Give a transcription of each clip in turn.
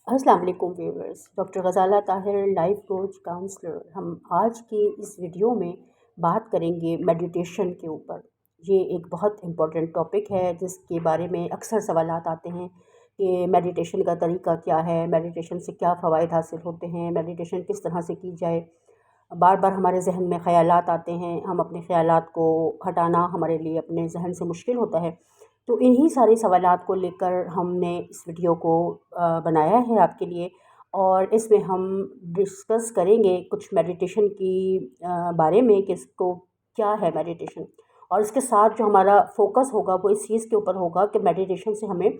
अस्सलाम वालेकुम viewers. Doctor Ghazala Tahir, life coach counsellor. हम आज की इस वीडियो में बात करेंगे मेडिटेशन के ऊपर। ये एक बहुत इम्पोर्टेंट टॉपिक है जिसके बारे में अक्सर सवालात आते हैं कि मेडिटेशन का तरीका क्या है, मेडिटेशन से क्या फ़वाइद हासिल होते हैं, मेडिटेशन किस तरह से की जाए। बार बार हमारे जहन में ख़यालात आते हैं, हम अपने ख़यालात को हटाना हमारे लिए अपने जहन से मुश्किल होता है। तो इन्हीं सारे सवालात को लेकर हमने इस वीडियो को बनाया है आपके लिए, और इसमें हम डिस्कस करेंगे कुछ मेडिटेशन की बारे में कि इसको क्या है मेडिटेशन। और इसके साथ जो हमारा फोकस होगा वो इस चीज़ के ऊपर होगा कि मेडिटेशन से हमें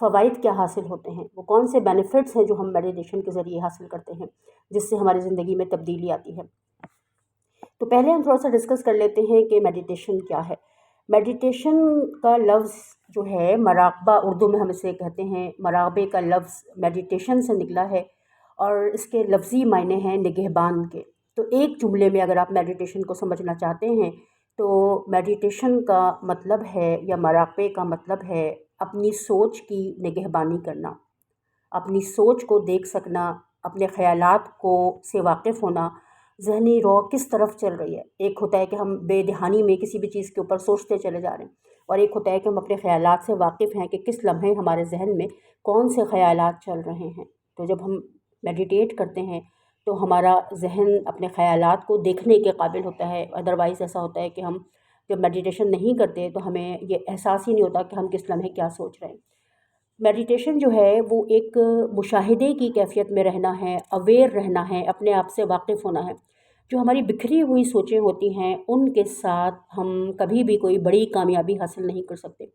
फ़वाइद क्या हासिल होते हैं, वो कौन से बेनिफिट्स हैं जो हम मेडिटेशन के ज़रिए हासिल करते हैं जिससे हमारी ज़िंदगी में तब्दीली आती है। तो पहले हम थोड़ा सा डिस्कस कर लेते हैं कि मेडिटेशन क्या है। मेडिटेशन का लफ्ज़ जो है मराक़बा, उर्दू में हम इसे कहते हैं। मराक़बे का लफ्ज़ मेडिटेशन से निकला है और इसके लफ्ज़ी मायने हैं निगहबान के। तो एक जुमले में अगर आप मेडिटेशन को समझना चाहते हैं तो मेडिटेशन का मतलब है, या मराक़बे का मतलब है, अपनी सोच की निगहबानी करना, अपनी सोच को देख सकना, अपने ख़यालात को से वाक़िफ़ होना, ज़हनी रौ किस तरफ चल रही है। एक होता है कि हम बेदहानी में किसी भी चीज़ के ऊपर सोचते चले जा रहे हैं, और एक होता है कि हम अपने ख़यालात से वाक़िफ़ हैं कि किस लम्हे हमारे ज़हन में कौन से ख़यालात चल रहे हैं। तो जब हम मेडिटेट करते हैं तो हमारा ज़हन अपने ख़यालात को देखने के काबिल होता है। अदरवाइज़ ऐसा होता है कि हम जब मेडिटेशन नहीं करते तो हमें ये एहसास ही नहीं होता कि हम किस लम्हे क्या सोच रहे हैं। मेडिटेशन जो है वो एक मुशाहिदे की कैफ़ियत में रहना है, अवेयर रहना है, अपने आप से वाक़िफ़ होना है। जो हमारी बिखरी हुई सोचें होती हैं उनके साथ हम कभी भी कोई बड़ी कामयाबी हासिल नहीं कर सकते।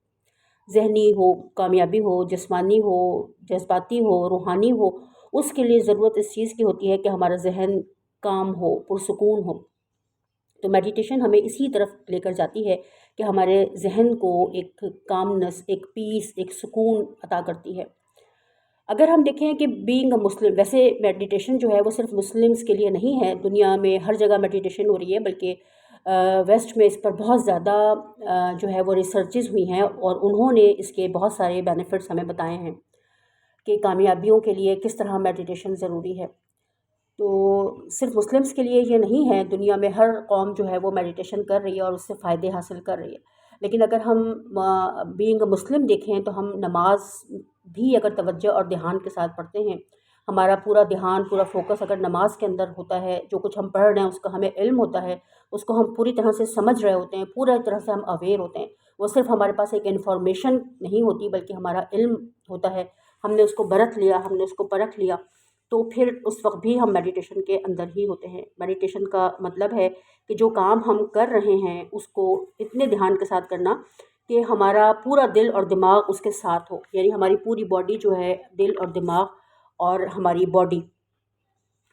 ज़हनी हो कामयाबी हो, जिस्मानी हो, जज़्बाती हो, रूहानी हो, उसके लिए ज़रूरत इस चीज़ की होती है कि हमारा ज़हन काम हो, पुरसुकून हो। तो मेडिटेशन हमें इसी तरफ लेकर जाती है कि हमारे ज़हन को एक कामनेस, एक पीस, एक सुकून अता करती है। अगर हम देखें कि बीइंग अ मुस्लिम, वैसे मेडिटेशन जो है वो सिर्फ मुस्लिम्स के लिए नहीं है, दुनिया में हर जगह मेडिटेशन हो रही है, बल्कि वेस्ट में इस पर बहुत ज़्यादा जो है वो रिसर्चेज़ हुई हैं और उन्होंने इसके बहुत सारे बेनिफिट्स हमें बताए हैं कि कामयाबियों के लिए किस तरह मेडिटेशन ज़रूरी है। तो सिर्फ मुस्लिम्स के लिए ये नहीं है, दुनिया में हर कौम जो है वो मेडिटेशन कर रही है और उससे फ़ायदे हासिल कर रही है। लेकिन अगर हम बीइंग अ मुस्लिम देखें तो हम नमाज भी अगर तवज्जो और ध्यान के साथ पढ़ते हैं, हमारा पूरा ध्यान, पूरा फोकस अगर नमाज के अंदर होता है, जो कुछ हम पढ़ रहे हैं उसका हमें इल्म होता है, उसको हम पूरी तरह से समझ रहे होते हैं, पूरी तरह से हम अवेयर होते हैं। वो सिर्फ हमारे पास एक इन्फॉर्मेशन नहीं होती बल्कि हमारा इल्म होता है। हमने उसको बरत लिया, हमने उसको परख लिया, तो फिर उस वक़्त भी हम मेडिटेशन के अंदर ही होते हैं। मेडिटेशन का मतलब है कि जो काम हम कर रहे हैं उसको इतने ध्यान के साथ करना कि हमारा पूरा दिल और दिमाग उसके साथ हो, यानी हमारी पूरी बॉडी जो है, दिल और दिमाग और हमारी बॉडी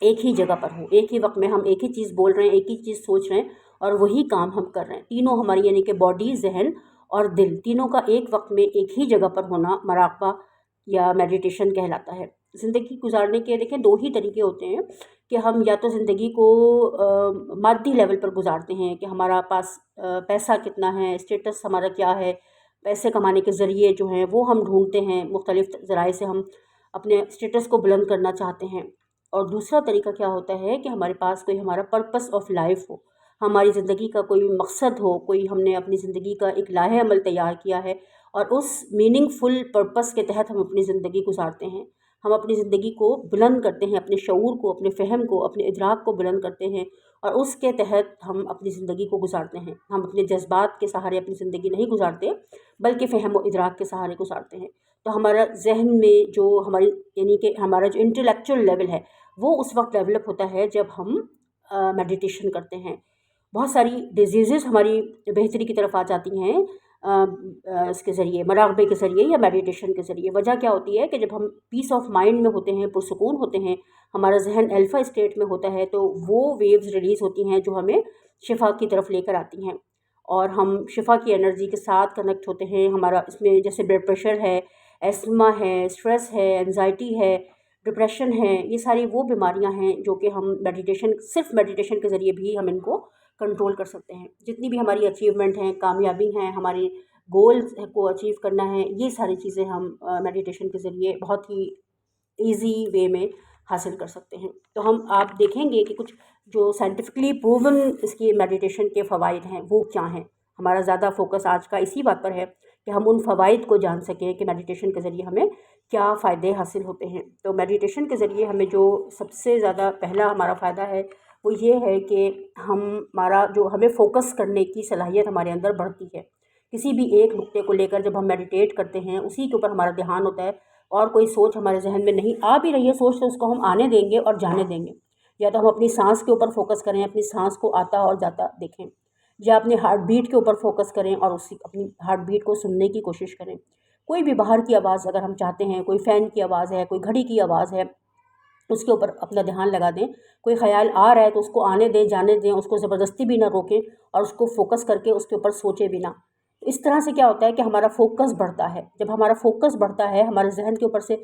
एक ही जगह पर हो। एक ही वक़्त में हम एक ही चीज़ बोल रहे हैं, एक ही चीज़ सोच रहे हैं और वही काम हम कर रहे हैं। तीनों हमारी, यानी कि बॉडी, ज़हन और दिल, तीनों का एक वक़्त में एक ही जगह पर होना मराक़बा या मेडिटेशन कहलाता है। ज़िंदगी गुज़ारने के देखें 2 ही तरीके होते हैं कि हम या तो ज़िंदगी को मादी लेवल पर गुज़ारते हैं कि हमारा पास पैसा कितना है, स्टेटस हमारा क्या है, पैसे कमाने के ज़रिए जो हैं वो हम ढूँढते हैं, मुख्तलिफ़ ज़राए से हम अपने स्टेटस को बुलंद करना चाहते हैं। और दूसरा तरीका क्या होता है कि हमारे पास कोई हमारा पर्पस ऑफ लाइफ हो, हमारी ज़िंदगी का कोई मकसद हो, कोई हमने अपनी ज़िंदगी का एक लाहे अमल तैयार किया है और उस मीनिंगफुल पर्पस के तहत हम अपनी ज़िंदगी गुजारते हैं। हम अपनी ज़िंदगी को बुलंद करते हैं, अपने शऊर को, अपने फ़हम को, अपने इदराक को बुलंद करते हैं और उसके तहत हम अपनी ज़िंदगी को गुजारते हैं। हम अपने जज्बात के सहारे अपनी ज़िंदगी नहीं गुजारते बल्कि फ़हम व इदराक के सहारे गुजारते हैं। तो हमारा ज़हन में जो हमारी, यानी कि हमारा जो इंटेलेक्चुअल लेवल है वो उस वक़्त डेवलप होता है जब हम मेडिटेशन करते हैं। बहुत सारी डिजीज़ेज़ हमारी बेहतरी की तरफ आ जाती हैं इसके ज़रिए, मराक़बे के ज़रिए या मेडिटेशन के ज़रिए। वजह क्या होती है कि जब हम पीस ऑफ माइंड में होते हैं, पुरसुकून होते हैं, हमारा ज़हन अल्फ़ा स्टेट में होता है, तो वो वेव्स रिलीज़ होती हैं जो हमें शिफ़ा की तरफ लेकर आती हैं और हम शिफ़ा की एनर्जी के साथ कनेक्ट होते हैं। हमारा इसमें जैसे ब्लड प्रेशर है, एस्थमा है, स्ट्रेस है, एंग्ज़ायटी है, डिप्रेशन है, ये सारी वो बीमारियां हैं जो कि हम सिर्फ मेडिटेशन के ज़रिए भी हम इनको कंट्रोल कर सकते हैं। जितनी भी हमारी अचीवमेंट हैं, कामयाबी हैं, हमारी गोल्स को अचीव करना है, ये सारी चीज़ें हम मेडिटेशन के ज़रिए बहुत ही ईज़ी वे में हासिल कर सकते हैं। तो हम आप देखेंगे कि कुछ जो साइंटिफिकली प्रूवन इसकी मेडिटेशन के फ़वाइद हैं वो क्या हैं। हमारा ज़्यादा फोकस आज का इसी बात पर है कि हम उन फ़वाइद को जान सकें कि मेडिटेशन के ज़रिए हमें क्या फ़ायदे हासिल होते हैं। तो मेडिटेशन के ज़रिए हमें जो सबसे ज़्यादा पहला हमारा फ़ायदा है वो ये है कि हमारा जो हमें फ़ोकस करने की सलाहियत हमारे अंदर बढ़ती है। किसी भी एक नुक्ते को लेकर जब हम मेडिटेट करते हैं उसी के ऊपर हमारा ध्यान होता है और कोई सोच हमारे जहन में नहीं आ भी रही है सोच तो उसको हम आने देंगे और जाने देंगे। या तो हम अपनी सांस के ऊपर फोकस करें, अपनी सांस को आता और जाता देखें, या अपने हार्ट बीट के ऊपर फोकस करें और उसी अपनी हार्ट बीट को सुनने की कोशिश करें। कोई भी बाहर की आवाज़ अगर हम चाहते हैं, कोई फ़ैन की आवाज़ है, कोई घड़ी की आवाज़ है, उसके ऊपर अपना ध्यान लगा दें। कोई ख़्याल आ रहा है तो उसको आने दें, जाने दें, उसको ज़बरदस्ती भी ना रोकें और उसको फ़ोकस करके उसके ऊपर सोचें भी ना। इस तरह से क्या होता है कि हमारा फ़ोकस बढ़ता है। जब हमारा फ़ोकस बढ़ता है, हमारे ज़हन के ऊपर से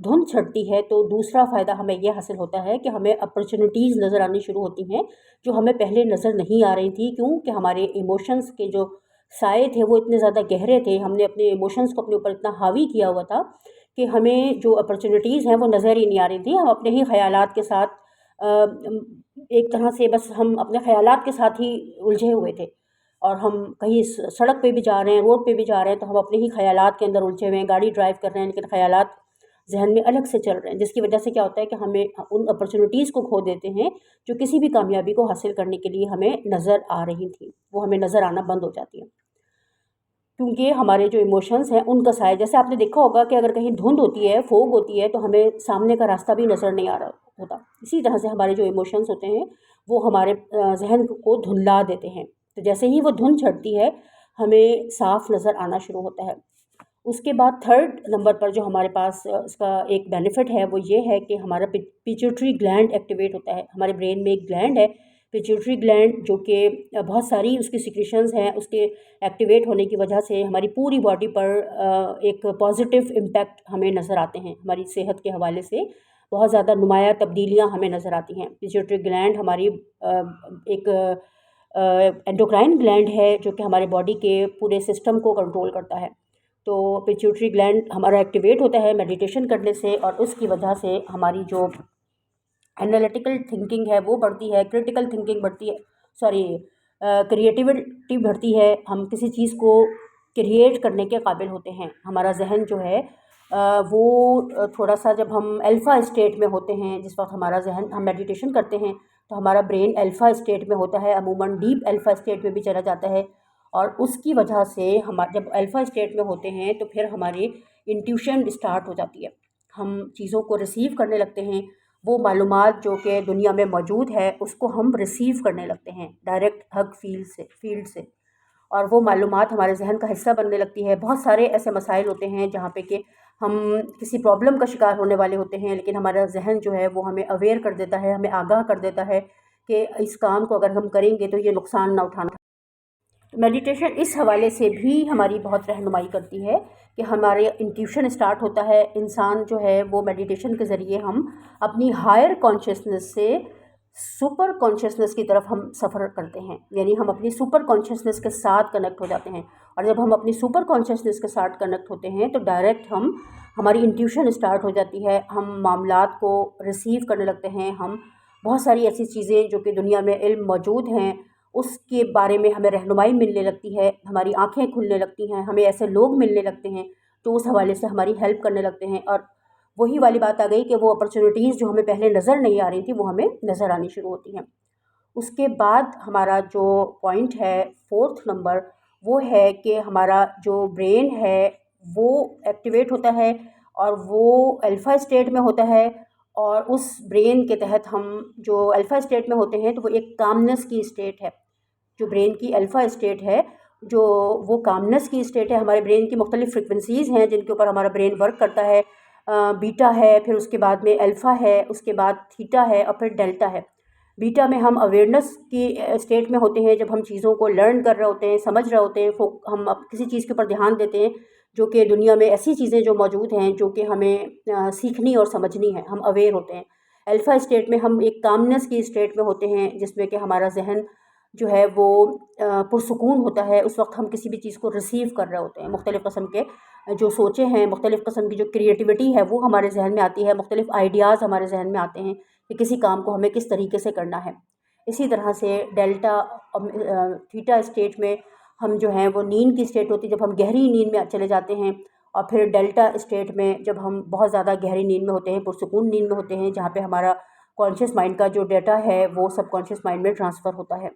धुंध छटती है, तो दूसरा फ़ायदा हमें ये हासिल होता है कि हमें अपॉर्चुनिटीज़ नज़र आनी शुरू होती हैं, जो हमें पहले नज़र नहीं आ रही थी। क्यों? कि हमारे इमोशंस के जो साए थे वो इतने ज़्यादा गहरे थे, हमने अपने इमोशंस को अपने ऊपर इतना हावी किया हुआ था कि हमें जो अपॉर्चुनिटीज़ हैं वो नज़र ही नहीं आ रही थी। हम अपने ही ख़यालात के साथ एक तरह से बस हम अपने ख़यालात के साथ ही उलझे हुए थे और हम कहीं सड़क पे भी जा रहे हैं, रोड पे भी जा रहे हैं, तो हम अपने ही ख़यालात के अंदर उलझे हुए हैं। गाड़ी ड्राइव कर रहे हैं लेकिन ख़यालात ज़हन में अलग से चल रहे हैं, जिसकी वजह से क्या होता है कि हमें उन अपॉर्चुनिटीज़ को खो देते हैं जो किसी भी कामयाबी को हासिल करने के लिए हमें नज़र आ रही थी, वो हमें नज़र आना बंद हो जाती है। क्योंकि हमारे जो इमोशंस हैं उनका साया, जैसे आपने देखा होगा कि अगर कहीं धुंध होती है, फोग होती है, तो हमें सामने का रास्ता भी नज़र नहीं आ रहा होता। इसी तरह से हमारे जो इमोशंस होते हैं वो हमारे ज़हन को धुंधला देते हैं। तो जैसे ही वो धुंध चढ़ती है हमें साफ नज़र आना शुरू होता है। उसके बाद थर्ड नंबर पर जो हमारे पास इसका एक बेनिफिट है वो ये है कि हमारा पिट्यूटरी ग्लैंड एक्टिवेट होता है। हमारे ब्रेन में एक ग्लैंड है पिट्यूटरी ग्लैंड, जो कि बहुत सारी उसकी सिक्रीशंस हैं, उसके एक्टिवेट होने की वजह से हमारी पूरी बॉडी पर एक पॉजिटिव इम्पैक्ट हमें नज़र आते हैं। हमारी सेहत के हवाले से बहुत ज़्यादा नुमाया तब्दीलियाँ हमें नज़र आती हैं। पिट्यूटरी ग्लैंड हमारी एक एंडोक्राइन ग्लैंड है जो कि हमारे बॉडी के पूरे सिस्टम को कंट्रोल करता है। तो पिट्यूटरी ग्लैंड हमारा एक्टिवेट होता है मेडिटेशन करने से और उसकी वजह से हमारी जो एनालिटिकल थिंकिंग है वो बढ़ती है, क्रिटिकल थिंकिंग बढ़ती है, सॉरी क्रिएटिविटी बढ़ती है। हम किसी चीज़ को क्रिएट करने के काबिल होते हैं। हमारा जहन जो है वो थोड़ा सा जब हम अल्फ़ा स्टेट में होते हैं, जिस वक्त हमारा जहन हम मेडिटेशन करते हैं तो हमारा ब्रेन अल्फ़ा स्टेट में होता है, अमूमन डीप अल्फ़ा स्टेट में भी चला जाता है। और उसकी वजह से हम जब अल्फ़ा स्टेट में होते हैं तो फिर हमारी इंट्यूशन स्टार्ट हो जाती है। हम चीज़ों को रिसीव करने लगते हैं, वो मालूमात जो कि दुनिया में मौजूद है उसको हम रिसीव करने लगते हैं डायरेक्ट हग फील्ड से और वो मालूमात हमारे जहन का हिस्सा बनने लगती है। बहुत सारे ऐसे मसाइल होते हैं जहाँ पे कि हम किसी प्रॉब्लम का शिकार होने वाले होते हैं, लेकिन हमारा जहन जो है वो हमें अवेयर कर देता है, हमें आगाह कर देता है कि इस काम को अगर हम करेंगे तो ये नुकसान ना उठाना। तो मेडिटेशन इस हवाले से भी हमारी बहुत रहनुमाई करती है कि हमारे इंट्यूशन स्टार्ट होता है। इंसान जो है वो मेडिटेशन के ज़रिए हम अपनी हायर कॉन्शियसनेस से सुपर कॉन्शियसनेस की तरफ हम सफ़र करते हैं, यानी हम अपनी सुपर कॉन्शियसनेस के साथ कनेक्ट हो जाते हैं। और जब हम अपनी सुपर कॉन्शियसनेस के साथ कनेक्ट होते हैं तो डायरेक्ट हमारी इंट्यूशन स्टार्ट हो जाती है, हम मामलात को रिसीव करने लगते हैं। हम बहुत सारी ऐसी चीज़ें जो कि दुनिया में इल्म मौजूद हैं उसके बारे में हमें रहनुमाई मिलने लगती है, हमारी आँखें खुलने लगती हैं, हमें ऐसे लोग मिलने लगते हैं तो उस हवाले से हमारी हेल्प करने लगते हैं। और वही वाली बात आ गई कि वो अपॉर्चुनिटीज़ जो हमें पहले नज़र नहीं आ रही थी वो हमें नज़र आनी शुरू होती हैं। उसके बाद हमारा जो पॉइंट है फोर्थ नंबर, वो है कि हमारा जो ब्रेन है वो एक्टिवेट होता है और वो अल्फ़ा स्टेट में होता है। और उस ब्रेन के तहत हम जो अल्फ़ा स्टेट में होते हैं तो वो एक कामनेस की स्टेट है। जो ब्रेन की अल्फ़ा स्टेट है, जो वो कामनेस की स्टेट है। हमारे ब्रेन की मुख्तलिफ़ फ्रिक्वेंसीज़ हैं जिनके ऊपर हमारा ब्रेन वर्क करता है। बीटा है, फिर उसके बाद में अल्फ़ा है, उसके बाद थीटा है और फिर डेल्टा है। बीटा में हम अवेयरनेस की स्टेट में होते हैं, जब हम चीज़ों को लर्न कर रहे होते हैं, समझ रहे होते हैं, हम अब किसी चीज़ के ऊपर ध्यान देते हैं जो कि दुनिया में ऐसी चीज़ें जो मौजूद हैं जो कि हमें सीखनी और समझनी है, हम अवेयर होते हैं। अल्फ़ा स्टेट में हम एक कामनेस की स्टेट में होते हैं जिसमें कि हमारा जहन जो है वो पुरसुकून होता है। उस वक्त हम किसी भी चीज़ को रिसीव कर रहे होते हैं, मुख्तलिफ़ किस्म के जो सोचें हैं, मुख्तलिफ़ किस्म की जो क्रिएटिविटी है वो हमारे ज़हन में आती है, मुख्तलिफ़ आइडियाज़ हमारे ज़हन में आते हैं कि किसी काम को हमें किस तरीके से करना है। इसी तरह से थीटा स्टेट में हम जो हैं वो नींद की स्टेट होती है, जब हम गहरी नींद में चले जाते हैं। और फिर डेल्टा स्टेट में जब हम बहुत ज़्यादा गहरी नींद में होते हैं, पुरसुकून नींद में होते हैं, जहाँ पे हमारा कॉन्शियस माइंड का जो डाटा है वो सबकॉन्शियस माइंड में ट्रांसफ़र होता है।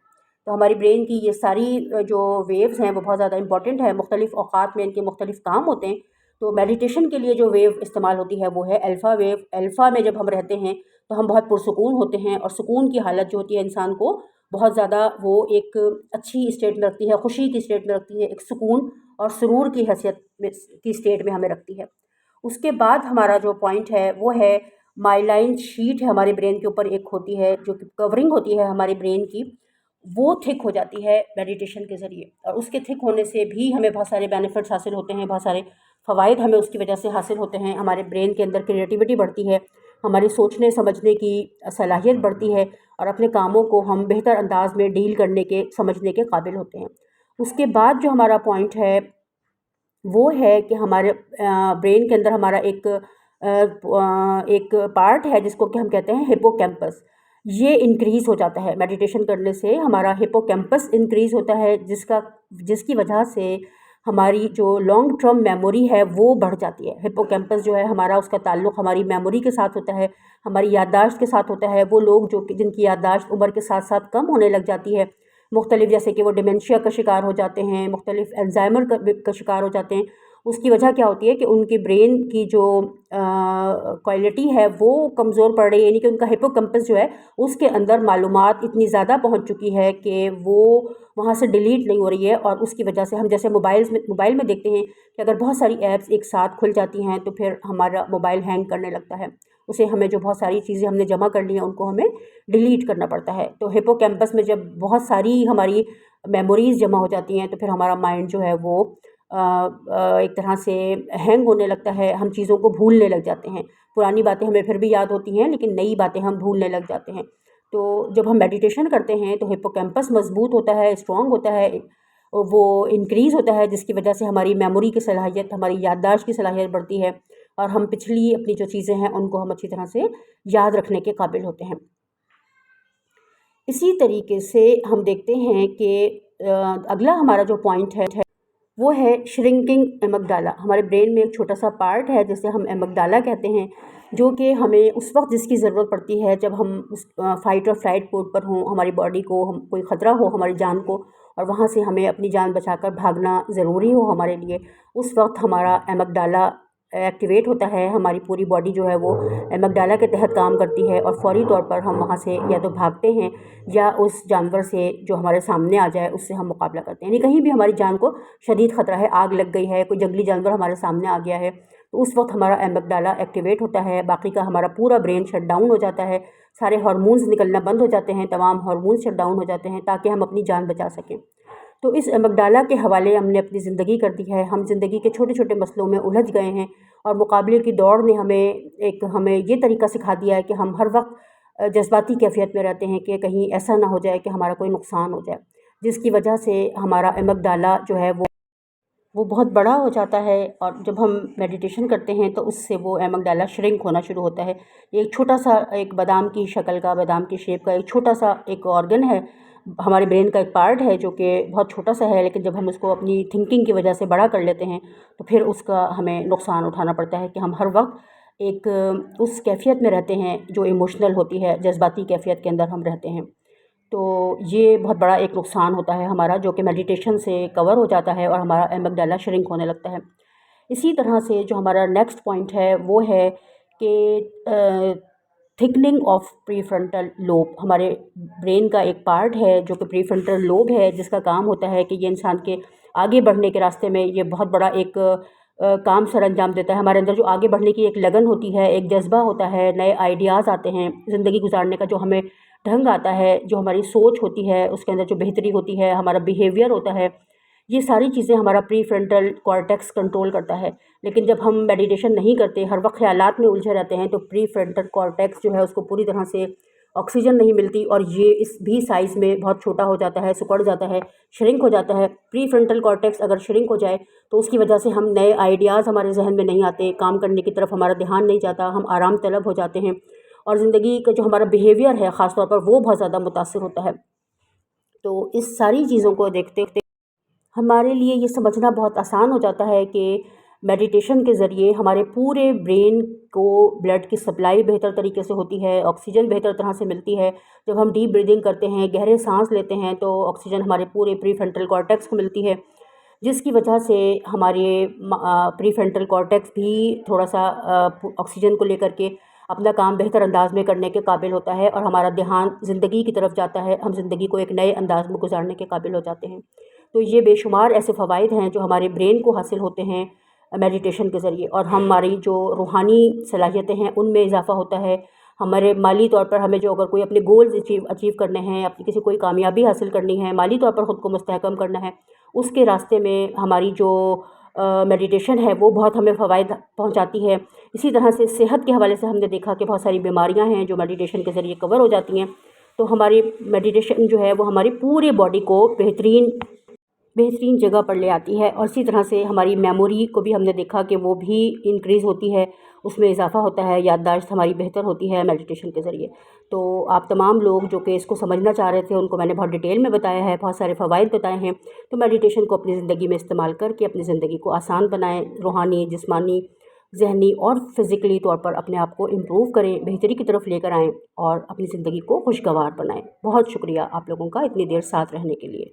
तो हमारी ब्रेन की ये सारी जो वेव्स हैं वो बहुत ज़्यादा इंपॉर्टेंट है। मुख्तलिफ़ औक़ात में इनके मुख्तलिफ़ काम होते हैं। तो मेडिटेशन के लिए जो वेव इस्तेमाल होती है वो है अल्फ़ा वेव। अल्फ़ा में जब हम रहते हैं तो हम बहुत पुरसुकून होते हैं, और सुकून की हालत जो होती है इंसान को बहुत ज़्यादा वो एक अच्छी स्टेट में रखती है, खुशी की स्टेट में रखती है, एक सुकून और सुरूर की हैसियत में की स्टेट में हमें रखती है। उसके बाद हमारा जो पॉइंट है वो है माइलाइन शीट है हमारे ब्रेन के ऊपर एक होती है, जो कि कवरिंग होती है हमारे ब्रेन की, वो थिक हो जाती है मेडिटेशन के ज़रिए। और उसके थिक होने से भी हमें बहुत सारे बेनिफिट्स हासिल होते हैं, बहुत सारे फ़वाइद हमें उसकी वजह से हासिल होते हैं। हमारे ब्रेन के अंदर क्रिएटिविटी बढ़ती है, हमारी सोचने समझने की सलाहियत बढ़ती है, और अपने कामों को हम बेहतर अंदाज में डील करने के समझने के काबिल होते हैं। उसके बाद जो हमारा पॉइंट है वो है कि हमारे ब्रेन के अंदर हमारा एक पार्ट है जिसको कि हम कहते हैं हिप्पोकैम्पस। ये इंक्रीज़ हो जाता है मेडिटेशन करने से, हमारा हिप्पोकैम्पस इंक्रीज़ होता है, जिसकी वजह से हमारी जो लॉन्ग टर्म मेमोरी है वो बढ़ जाती है। हिप्पोकैम्पस जो है हमारा, उसका ताल्लुक़ हमारी मेमोरी के साथ होता है, हमारी याददाश्त के साथ होता है। वो लोग जो कि जिनकी याददाश्त उम्र के साथ साथ कम होने लग जाती है, मुख्तलिफ़ जैसे कि वो डिमेंशिया का शिकार हो जाते हैं, मुख्तलिफ़ अल्ज़ाइमर का शिकार हो जाते हैं। उसकी वजह क्या होती है कि उनके ब्रेन की जो क्वालिटी है वो कमज़ोर पड़ रही है, यानी कि उनका हिप्पोकैम्पस जो है उसके अंदर मालूमात इतनी ज़्यादा पहुंच चुकी है कि वो वहाँ से डिलीट नहीं हो रही है। और उसकी वजह से हम जैसे मोबाइल में देखते हैं कि अगर बहुत सारी ऐप्स एक साथ खुल जाती हैं तो फिर हमारा मोबाइल हैंग करने लगता है। उसे हमें जो बहुत सारी चीज़ें हमने जमा कर ली हैं उनको हमें डिलीट करना पड़ता है। तो हिप्पोकैम्पस में जब बहुत सारी हमारी मेमोरीज़ जमा हो जाती हैं तो फिर हमारा माइंड जो है वो एक तरह से हैंग होने लगता है, हम चीज़ों को भूलने लग जाते हैं। पुरानी बातें हमें फिर भी याद होती हैं, लेकिन नई बातें हम भूलने लग जाते हैं। तो जब हम मेडिटेशन करते हैं तो हिप्पोकैम्पस मज़बूत होता है, स्ट्रॉन्ग होता है, वो इंक्रीज़ होता है, जिसकी वजह से हमारी मेमोरी की सलाहियत, हमारी याददाश्त की सलाहियत बढ़ती है, और हम पिछली अपनी जो चीज़ें हैं उनको हम अच्छी तरह से याद रखने के काबिल होते हैं। इसी तरीके से हम देखते हैं कि अगला हमारा जो पॉइंट है वो है श्रिंकिंग एमिगडाला। हमारे ब्रेन में एक छोटा सा पार्ट है जिसे हम एमिगडाला कहते हैं, जो कि हमें उस वक्त जिसकी ज़रूरत पड़ती है जब हम उस फ़ाइट और फ्लाइट मोड पर हों, हमारी बॉडी को हम कोई ख़तरा हो हमारी जान को, और वहाँ से हमें अपनी जान बचाकर भागना ज़रूरी हो हमारे लिए, उस वक्त हमारा एमिगडाला एक्टिवेट होता है। हमारी पूरी बॉडी जो है वो एमिगडाला के तहत काम करती है, और फ़ौरी तौर पर हम वहाँ से या तो भागते हैं या उस जानवर से जो हमारे सामने आ जाए उससे हम मुकाबला करते हैं। यानी कहीं भी हमारी जान को शदीद ख़तरा है, आग लग गई है, कोई जंगली जानवर हमारे सामने आ गया है, तो उस वक्त हमारा एमिगडाला एक्टिवेट होता है। बाकी का हमारा पूरा ब्रेन शट डाउन हो जाता है, सारे हार्मोन्स निकलना बंद हो जाते हैं, तमाम हार्मोन्स शट डाउन हो जाते हैं ताकि हम अपनी जान बचा सकें। तो इस एमिगडाला के हवाले हमने अपनी ज़िंदगी कर दी है। हम ज़िंदगी के छोटे छोटे मसलों में उलझ गए हैं, और मुकाबले की दौड़ ने हमें ये तरीका सिखा दिया है कि हम हर वक्त जज्बाती कैफियत में रहते हैं कि कहीं ऐसा ना हो जाए कि हमारा कोई नुकसान हो जाए, जिसकी वजह से हमारा एमिगडाला जो है वो बहुत बड़ा हो जाता है। और जब हम मेडिटेशन करते हैं तो उससे वो एमिगडाला श्रिंक होना शुरू होता है। एक छोटा सा, एक बादाम की शक्ल का, बादाम की शेप का एक छोटा सा एक ऑर्गन है, हमारे ब्रेन का एक पार्ट है जो कि बहुत छोटा सा है, लेकिन जब हम उसको अपनी थिंकिंग की वजह से बड़ा कर लेते हैं तो फिर उसका हमें नुकसान उठाना पड़ता है कि हम हर वक्त एक उस कैफियत में रहते हैं जो इमोशनल होती है, जज्बाती कैफियत के अंदर हम रहते हैं। तो ये बहुत बड़ा एक नुकसान होता है हमारा, जो कि मेडिटेशन से कवर हो जाता है और हमारा एमिगडाला श्रिंक होने लगता है। इसी तरह से जो हमारा नेक्स्ट पॉइंट है वो है कि थिकनिंग ऑफ प्रीफ्रंटल लोब। हमारे ब्रेन का एक पार्ट है जो कि प्रीफ्रंटल लोब है, जिसका काम होता है कि ये इंसान के आगे बढ़ने के रास्ते में ये बहुत बड़ा एक काम सर अंजाम देता है। हमारे अंदर जो आगे बढ़ने की एक लगन होती है, एक जज्बा होता है, नए आइडियाज़ आते हैं, ज़िंदगी गुजारने का जो हमें ढंग आता है, जो हमारी सोच होती है उसके अंदर जो बेहतरी होती है, हमारा बिहेवियर होता है, ये सारी चीज़ें हमारा प्रीफ्रंटल कॉर्टेक्स कंट्रोल करता है। लेकिन जब हम मेडिटेशन नहीं करते, हर वक्त ख्यालात में उलझे रहते हैं, तो प्रीफ्रंटल कॉर्टेक्स जो है उसको पूरी तरह से ऑक्सीजन नहीं मिलती और ये इस भी साइज़ में बहुत छोटा हो जाता है, सिकुड़ जाता है, श्रिंक हो जाता है। प्री फ्रंटल कॉर्टेक्स अगर श्रिंक हो जाए तो उसकी वजह से हम नए आइडियाज़ हमारे जहन में नहीं आते, काम करने की तरफ हमारा ध्यान नहीं जाता, हम आराम तलब हो जाते हैं और ज़िंदगी का जो हमारा बिहेवियर है ख़ास तौर पर वो बहुत ज़्यादा मुतासिर होता है। तो इस सारी चीज़ों को देखते हमारे लिए ये समझना बहुत आसान हो जाता है कि मेडिटेशन के ज़रिए हमारे पूरे ब्रेन को ब्लड की सप्लाई बेहतर तरीके से होती है, ऑक्सीजन बेहतर तरह से मिलती है। जब हम डीप ब्रीदिंग करते हैं, गहरे सांस लेते हैं तो ऑक्सीजन हमारे पूरे प्रीफ्रंटल कॉर्टेक्स को मिलती है, जिसकी वजह से हमारे प्रीफ्रंटल कॉर्टेक्स भी थोड़ा सा ऑक्सीजन को लेकर के अपना काम बेहतर अंदाज में करने के काबिल होता है और हमारा ध्यान ज़िंदगी की तरफ जाता है, हम ज़िंदगी को एक नए अंदाज में गुजारने के काबिल हो जाते हैं। तो ये बेशुमार ऐसे फ़वाइद हैं जो हमारे ब्रेन को हासिल होते हैं मेडिटेशन के ज़रिए और हमारी जो रूहानी सलाहियतें हैं उनमें इजाफ़ा होता है। हमारे माली तौर पर हमें जो अगर कोई अपने गोल्स अचीव करने हैं, अपनी किसी कोई कामयाबी हासिल करनी है, माली तौर पर ख़ुद को मुस्तहकम करना है, उसके रास्ते में हमारी जो मेडिटेशन है वो बहुत हमें फ़वाइद पहुंचाती है। इसी तरह से सेहत के हवाले से हमने देखा कि बहुत सारी बीमारियां हैं जो मेडिटेशन के ज़रिए कवर हो जाती हैं। तो हमारी मेडिटेशन जो है वो हमारी पूरी बॉडी को बेहतरीन जगह पर ले आती है और इसी तरह से हमारी मेमोरी को भी हमने देखा कि वो भी इंक्रीज़ होती है, उसमें इजाफ़ा होता है, याददाश्त हमारी बेहतर होती है मेडिटेशन के ज़रिए। तो आप तमाम लोग जो कि इसको समझना चाह रहे थे उनको मैंने बहुत डिटेल में बताया है, बहुत सारे फ़वाइद बताए हैं। तो मेडिटेशन को अपनी ज़िंदगी में इस्तेमाल करके अपनी ज़िंदगी को आसान बनाएँ, रूहानी, जिस्मानी, ज़हनी और फ़िज़िकली तौर पर अपने आप को इम्प्रूव करें, बेहतरी की तरफ लेकर आएँ और अपनी ज़िंदगी को खुशगवार बनाएँ। बहुत शुक्रिया आप लोगों का इतनी देर साथ रहने के लिए।